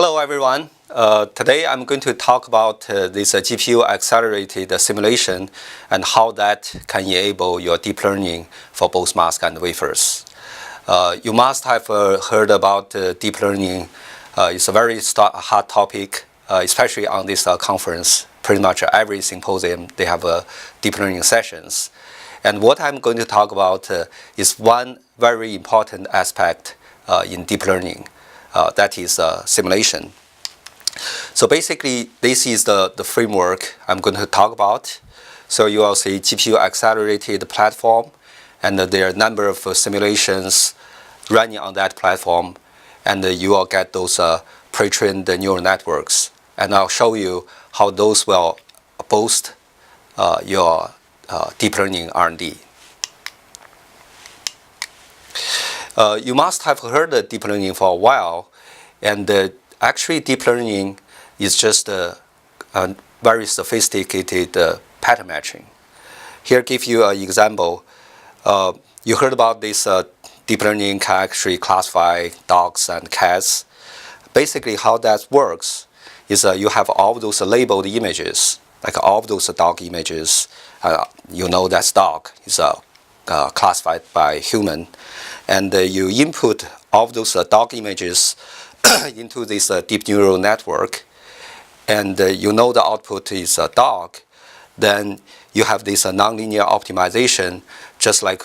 Hello everyone. Today I'm going to talk about this GPU accelerated simulation and how that can enable your deep learning for both mask and wafers. You must have heard about deep learning. It's a very hot topic, especially on this conference. Pretty much every symposium they have deep learning sessions. And what I'm going to talk about is one very important aspect in deep learning. That is simulation. So basically, this is the framework I'm going to talk about. So you will see GPU accelerated platform, and there are a number of simulations running on that platform, and you will get those pre-trained neural networks. And I'll show you how those will boost your deep learning R&D. You must have heard of deep learning for a while, and actually deep learning is just a very sophisticated pattern matching. Here, give you an example. You heard about this deep learning can actually classify dogs and cats. Basically, how that works is you have all of those labeled images, like all of those dog images. You know that's dog is classified by human. And you input all of those dog images into this deep neural network, and you know the output is a dog. Then you have this nonlinear optimization, just like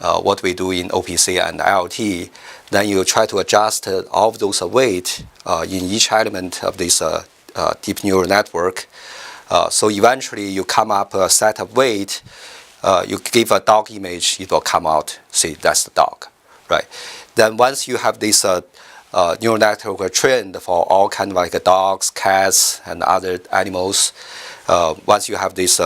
what we do in OPC and IoT. Then you try to adjust all of those weight in each element of this deep neural network. So eventually you come up a set of weight. You give a dog image, it will come out. See, that's the dog. Right. Then once you have this neural network trained for all kind of like dogs, cats, and other animals, once you have this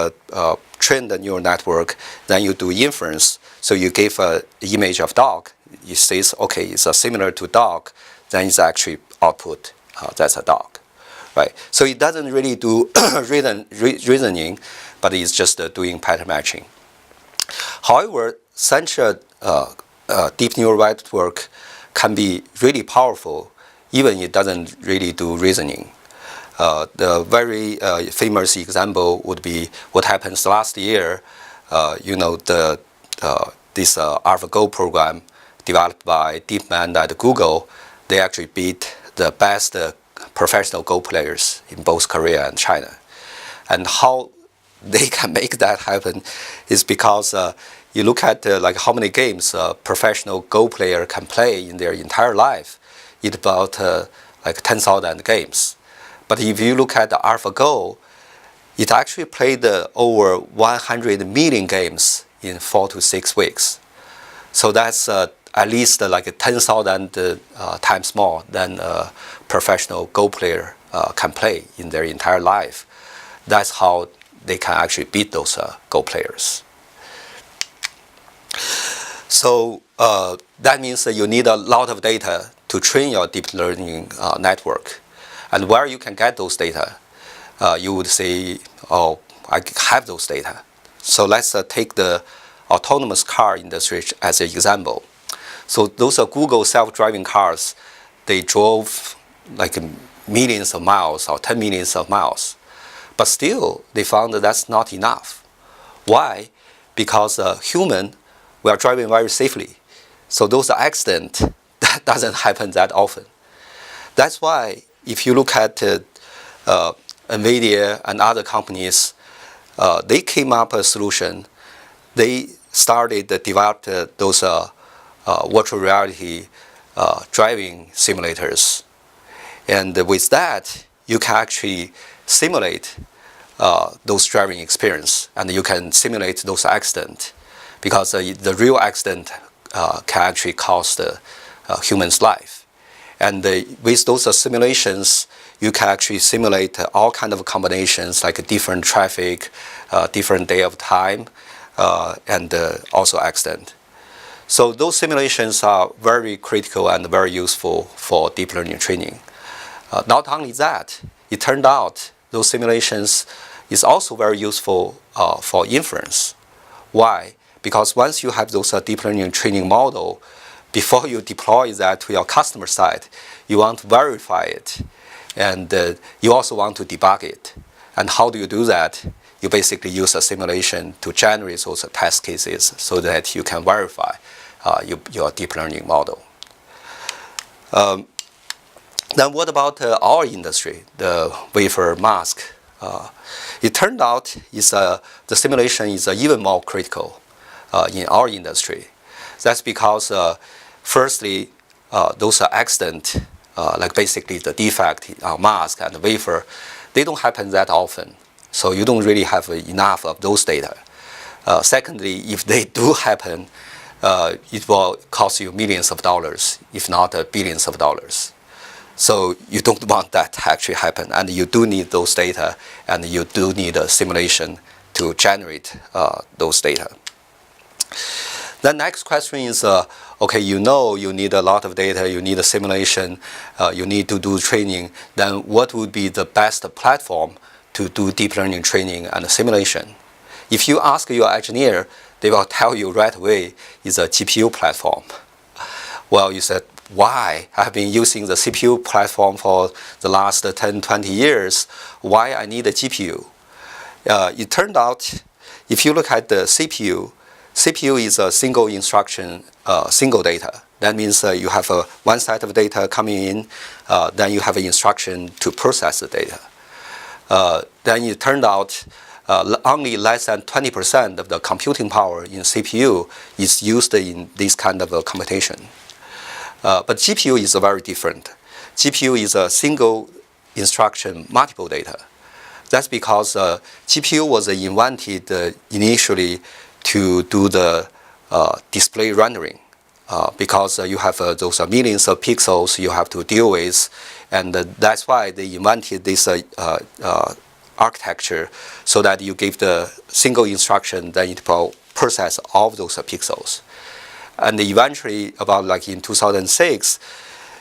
trained neural network, then you do inference. So you give an image of dog. It says, okay, it's similar to dog. Then it's actually output. That's a dog. Right. So it doesn't really do reasoning, but it's just doing pattern matching. However, such a deep neural network can be really powerful, even it doesn't really do reasoning. The very famous example would be what happens last year. This AlphaGo program developed by DeepMind at Google, they actually beat the best professional Go players in both Korea and China. And how they can make that happen is because you look at like how many games a professional Go player can play in their entire life. It's about like 10,000 games. But if you look at the AlphaGo, it actually played over 100 million games in 4 to 6 weeks. So that's at least like 10,000 times more than a professional Go player can play in their entire life. That's how they can actually beat those Go players. So that means that you need a lot of data to train your deep learning network. And where you can get those data, you would say, oh, I have those data. So let's take the autonomous car industry as an example. So those are Google self-driving cars. They drove like millions of miles or 10 millions of miles. But still, they found that that's not enough. Why? Because human, we are driving very safely. So those accidents, that doesn't happen that often. That's why if you look at NVIDIA and other companies, they came up with a solution. They started to develop those virtual reality driving simulators. And with that, you can actually simulate those driving experience, and you can simulate those accidents, because the real accident can actually cost a human's life. And with those simulations, you can actually simulate all kinds of combinations, like different traffic, different day of time, and also accident. So those simulations are very critical and very useful for deep learning training. Not only that, it turned out those simulations is also very useful for inference. Why? Because once you have those deep learning training model, before you deploy that to your customer side, you want to verify it. and you also want to debug it. And how do you do that? You basically use a simulation to generate those test cases so that you can verify your deep learning model. Then what about our industry, the wafer mask? It turned out the simulation is even more critical in our industry. That's because, firstly, those are accidents, like basically the defect on mask and the wafer, they don't happen that often. So you don't really have enough of those data. Secondly, if they do happen, it will cost you millions of dollars, if not billions of dollars. So you don't want that to actually happen, and you do need those data, and you do need a simulation to generate those data. The next question is, okay, you need a lot of data, you need a simulation, you need to do training, then what would be the best platform to do deep learning training and simulation? If you ask your engineer, they will tell you right away it's a GPU platform. Well, you said, why? I've been using the CPU platform for the last 10, 20 years. Why I need a GPU? It turned out, if you look at the CPU is a single instruction, single data. That means you have one set of data coming in, then you have an instruction to process the data. Then it turned out only less than 20% of the computing power in CPU is used in this kind of computation. But GPU is very different. GPU is a single instruction, multiple data. That's because GPU was invented initially to do the display rendering, because you have those millions of pixels you have to deal with, and that's why they invented this architecture, so that you give the single instruction, then it will process all of those pixels. And eventually, about like in 2006,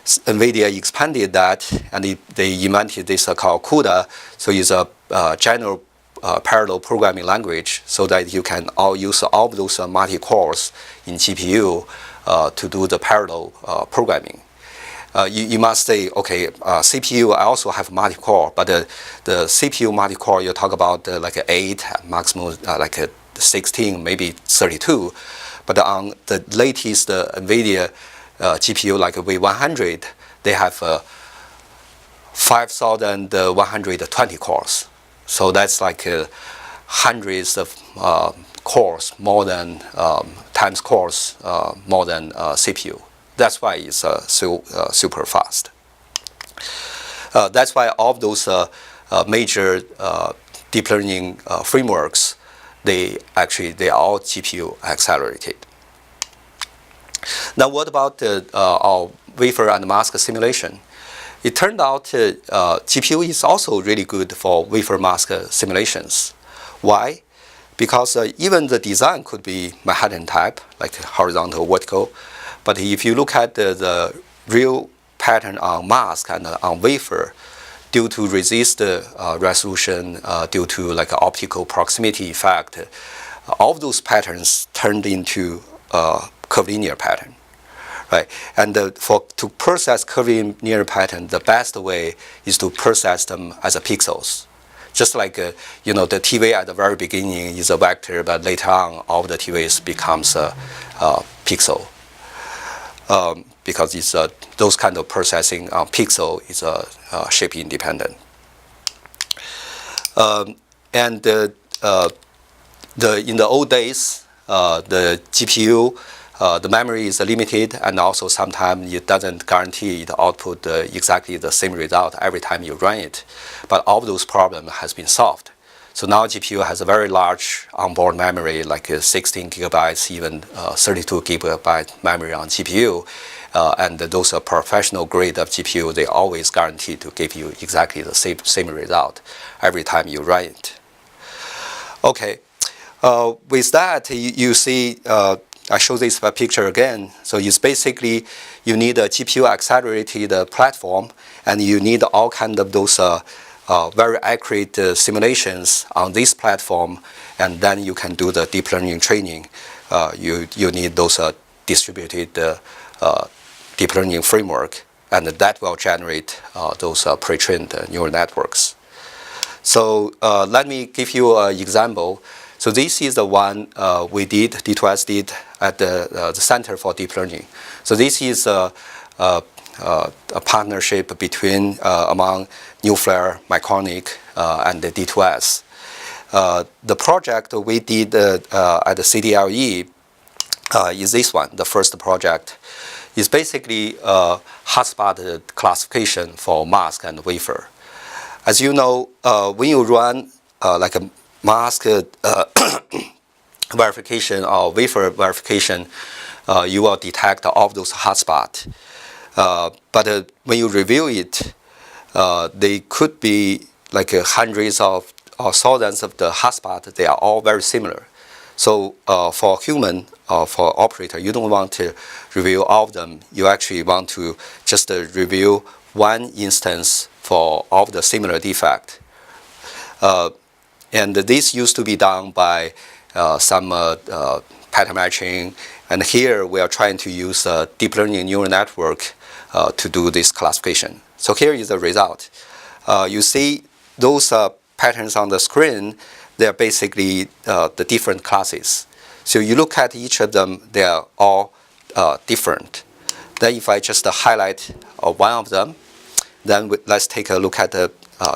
NVIDIA expanded that, and they invented this called CUDA. So it's a general parallel programming language, so that you can use all of those multi-cores in GPU to do the parallel programming. You must say, okay, CPU, I also have multi-core, but the CPU multi-core, you talk about like 8, maximum like 16, maybe 32. But on the latest NVIDIA GPU, like V100, they have 5,120 cores. So that's like hundreds of cores, more than times cores, more than CPU. That's why it's so super fast. That's why all of those major deep learning frameworks, they are all GPU accelerated. Now, what about our wafer and mask simulation? It turned out GPU is also really good for wafer mask simulations. Why? Because even the design could be Manhattan type, like horizontal, vertical. But if you look at the real pattern on mask and on wafer, due to resist resolution, due to like optical proximity effect, all of those patterns turned into curvilinear pattern, right? And to process curvilinear pattern, the best way is to process them as a pixels. Just like the TV at the very beginning is a vector, but later on all of the TVs becomes a pixel. Because it's those kind of processing on pixel is shape independent. In the old days, the GPU, the memory is limited, and also sometimes it doesn't guarantee it output exactly the same result every time you run it. But all of those problems has been solved. So now GPU has a very large onboard memory, like 16 gigabytes, even 32 gigabyte memory on GPU. And those are professional grade of GPU. They always guarantee to give you exactly the same result every time you run it. Okay, with that, you see, I show this picture again. So it's basically, you need a GPU accelerated platform, and you need all kind of those very accurate simulations on this platform, and then you can do the deep learning training. You need those distributed deep learning framework and that will generate those pre-trained neural networks. So let me give you an example. So this is the one D2S did at the Center for Deep Learning. So this is a partnership between among Newflare, Myconic, and the D2S. The project we did at the CDLE is this one, the first project. Is basically hotspot classification for mask and wafer. As you know, when you run like a mask verification or wafer verification, you will detect all of those hotspots. But when you review it, they could be like hundreds of or thousands of the hotspots. They are all very similar. So for human or for operator, you don't want to review all of them. You actually want to just review one instance for all of the similar defect. And this used to be done by some pattern matching. And here we are trying to use a deep learning neural network to do this classification. So here is the result. You see those patterns on the screen. They are basically the different classes. So you look at each of them, they are all different. Then if I just highlight one of them, then let's take a look at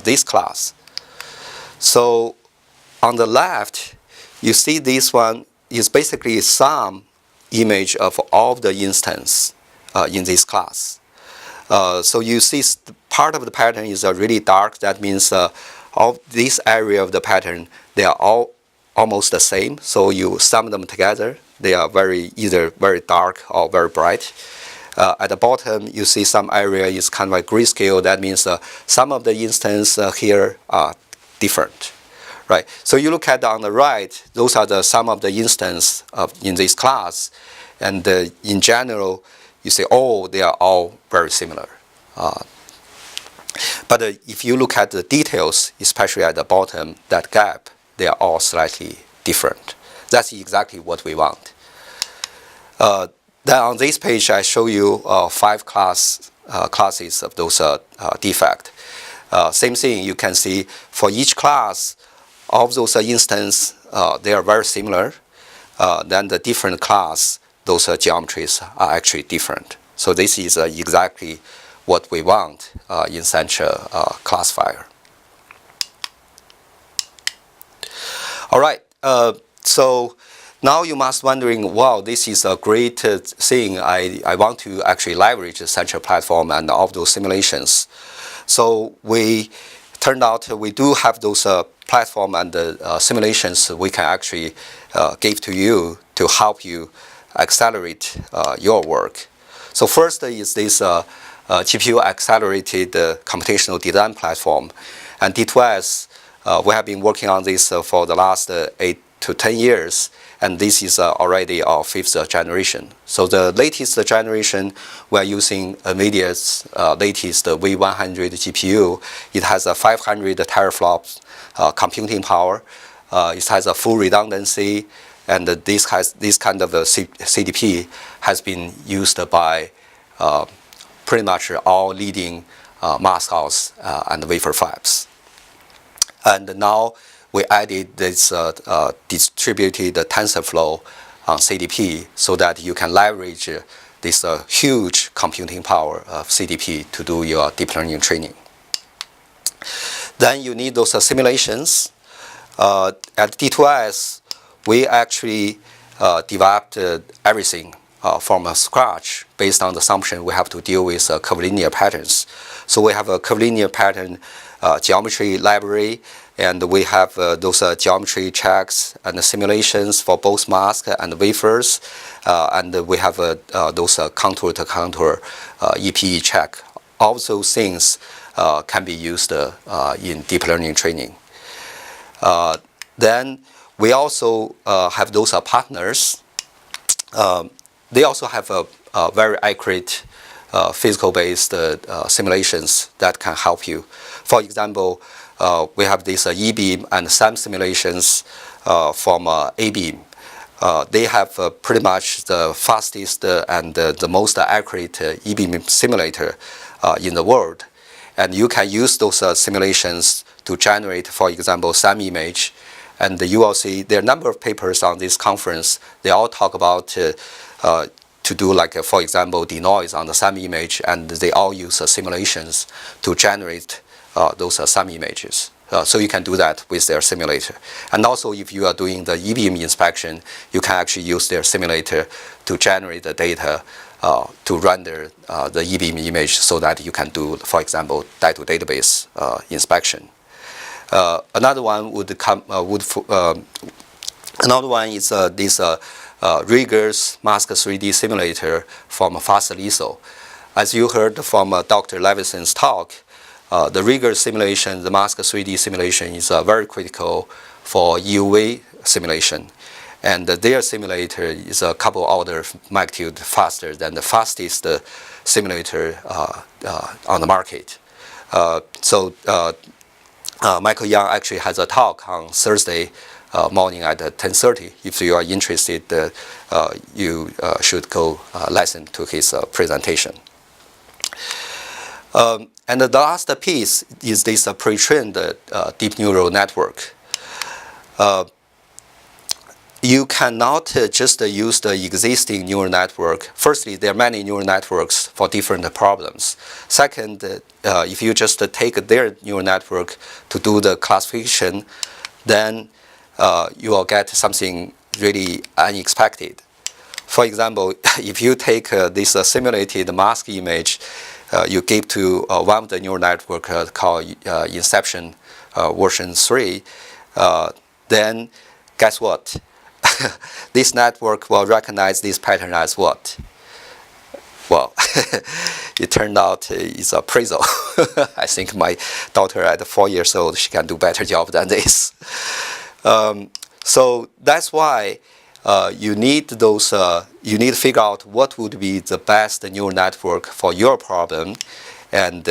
this class. So on the left, you see this one is basically some image of all of the instance in this class. So you see part of the pattern is really dark. That means all this area of the pattern, they are all almost the same. So you sum them together, they are either very dark or very bright. At the bottom, you see some area is kind of like grayscale. That means some of the instances here are different, right? So you look at on the right, those are some of the instances in this class. And in general, you say, oh, they are all very similar. But if you look at the details, especially at the bottom, that gap, they are all slightly different. That's exactly what we want. Then on this page, I show you 5 classes of those defects. Same thing, you can see for each class, all of those instances, they are very similar. Then the different class, those geometries are actually different. So this is exactly what we want in such a classifier. All right, so now you must wondering, wow, this is a great thing. I want to actually leverage such a platform and all of those simulations. So we turned out we do have those platform and simulations we can actually give to you to help you accelerate your work. So first is this GPU accelerated computational design platform. And D2S, we have been working on this for the last 8 to 10 years. And this is already our 5th generation. So the latest generation, we're using NVIDIA's latest V100 GPU. It has a 500 teraflops computing power. It has a full redundancy. And this kind of CDP has been used by pretty much all leading mask house and wafer fabs. And now we added this distributed TensorFlow on CDP so that you can leverage this huge computing power of CDP to do your deep learning training. Then you need those simulations. At D2S, we actually developed everything from scratch based on the assumption we have to deal with curvilinear patterns. So we have a curvilinear pattern geometry library, and we have those geometry checks and simulations for both mask and wafers, and we have those contour-to-contour EPE check. All those things can be used in deep learning training. Then we also have those partners. They also have a very accurate physical-based simulations that can help you. For example, we have these eBeam and SAM simulations from eBeam. they have pretty much the fastest and the most accurate eBeam simulator in the world. And you can use those simulations to generate, for example, SEM image. And you will see there are a number of papers on this conference. They all talk about to do, like, for example, denoise on the SEM image, and they all use simulations to generate those SEM images. So you can do that with their simulator. And also, if you are doing the eBeam inspection, you can actually use their simulator to generate the data to render the eBeam image so that you can do, for example, database inspection. Another one would come another one is this rigorous mask 3D simulator from Fast Litho. As you heard from Dr. Levison's talk, the rigorous simulation, the mask 3D simulation, is very critical for EUV simulation. And their simulator is a couple order of magnitude faster than the fastest simulator on the market. Michael Young actually has a talk on Thursday morning at 10:30. If you are interested, you should go listen to his presentation. And the last piece is this pre-trained deep neural network. You cannot just use the existing neural network. Firstly, there are many neural networks for different problems. Second, if you just take their neural network to do the classification, then you will get something really unexpected. For example, if you take this simulated mask image, you give to one of the neural network called Inception version 3, then guess what? This network will recognize this pattern as what? Well, it turned out it's appraisal. I think my daughter at 4 years old, she can do better job than this. So that's why you need those. You need to figure out what would be the best neural network for your problem, and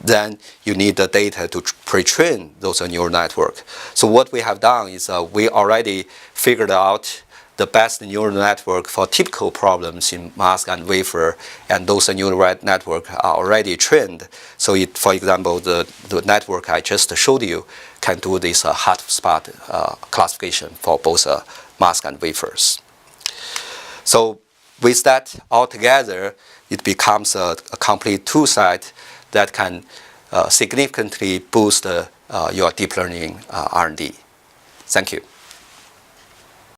then you need the data to pre-train those neural network. So what we have done is we already figured out the best neural network for typical problems in mask and wafer, and those neural network are already trained. So for example, the network I just showed you can do this hotspot classification for both mask and wafers. So with that all together, it becomes a complete tool set that can significantly boost your deep learning R&D. Thank you.